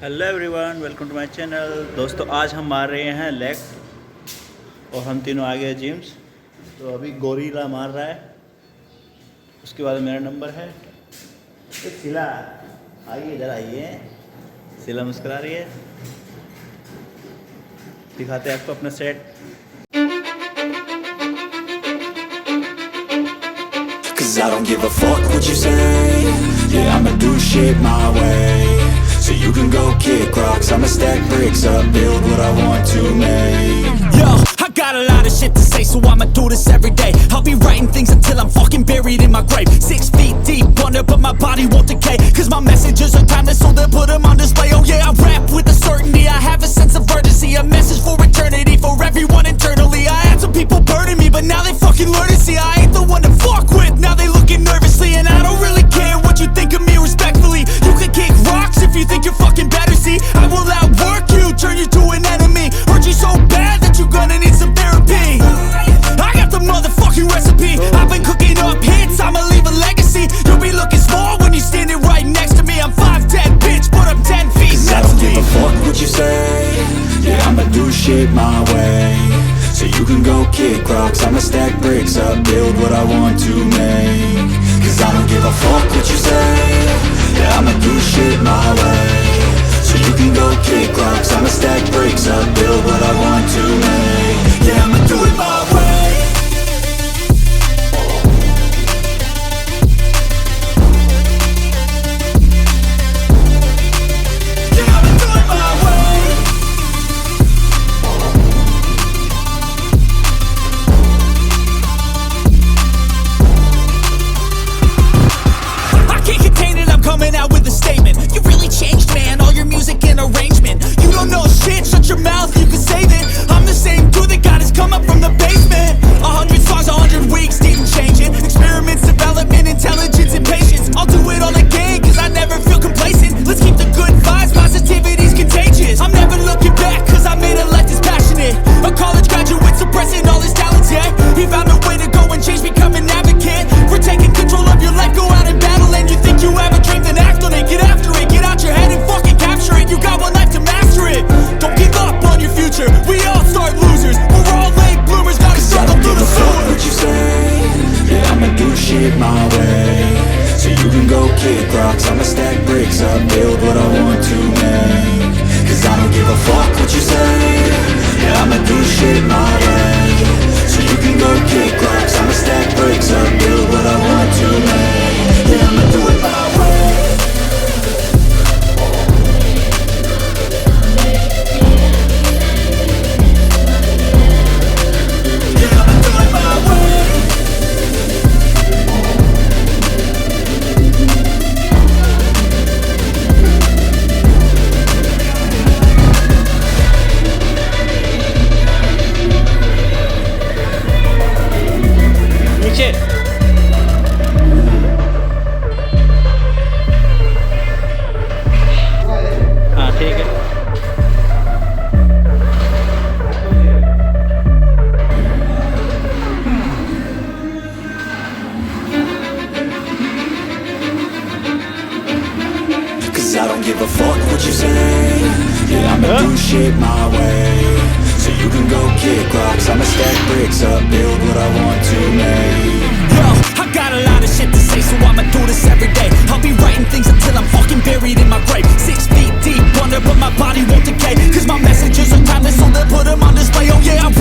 Hello everyone, welcome to my channel. दोस्तों आज हम मार रहे हैं लेग और हम तीनों आ गए जिम्स। तो अभी गोरीला मार रहा है, उसके बाद मेरा नंबर है। तो सिला आइए, इधर आइए। सिला मुस्कुरा रही है। दिखाते हैं आपको अपना set. Cause I don't give a fuck what you say. Yeah, I'ma do shit my way. So you can go kick rocks, I'ma stack bricks up, build what I want to make. Yo, I got a lot of shit to say, so I'ma do this every day. I'll be writing things until I'm fucking buried in my grave. 6 feet deep under, but my body won't decay. Cause my messages are timeless, so they'll put them on display. Oh yeah, I rap with a certainty, I have a sense of urgency. A message for eternity, for everyone internally. I had some people burning me, but now they fucking learn to see I ain't the one to fuck with. Now they looking nervously, and I don't really care what you think of me respectfully. You can kick rocks if you think you're fucking better, see I will outwork you, turn you to an enemy. Hurt you so bad that you're gonna need some therapy. I got the motherfucking recipe. I've been cooking up hits, I'ma leave a legacy. You'll be looking small when you're standing right next to me. I'm 5'10", bitch, but I'm 10 feet next to me. I don't give a fuck what you say. Yeah, I'ma do shit my way. So you can go kick rocks, I'ma stack bricks up, build what I want to make. Cause I don't give a fuck what you say. Yeah, I'ma do shit my way. So you can go kick rocks, I'ma stack bricks up, build what I want to make. Yeah, I'ma do it my way. Coming out with a statement. You really changed, man, all your music and arrangement. You don't know shit, shut your mouth, you can save it. I'm the same dude that got his come up from the basement. 100 songs, 100 weeks, didn't change it. Experiments, development, intelligence, and patience. I'll do it all again, cause I never feel complacent. Let's keep the good vibes, positivity's contagious. I'm never looking back, cause I made a life that's passionate. A college graduate suppressing all his talents, yeah. He found a way to go and change, become an advocate. For taking control of your life, go out and battle. And you think you have a dream, then act on it. Get after it, get out your head and fucking capture it. You got one life to master it. Don't give up on your future, we all start losers. We're all late bloomers, gotta struggle through the sewer. What you say? Yeah, I'ma do shit my way. So you can go kick rocks, I'ma stack bricks up, build what I want to make. Cause I don't give a fuck what you say. Yeah, I'ma do shit my way. So you can go kick rocks, I'ma stack bricks up, build what I want to make. Yeah, I'ma do it my way. हाँ ठीक है। Cause I don't give a fuck what you say. Yeah, I'ma do shit my way. So you can go kick rocks, I'ma stack bricks up, build what I want to make. Yo, I got a lot of shit to say, so I'ma do this every day. I'll be writing things until I'm fucking buried in my grave. 6 feet deep under, but my body won't decay. Cause my messages are timeless, so they'll put them on display. Oh yeah, I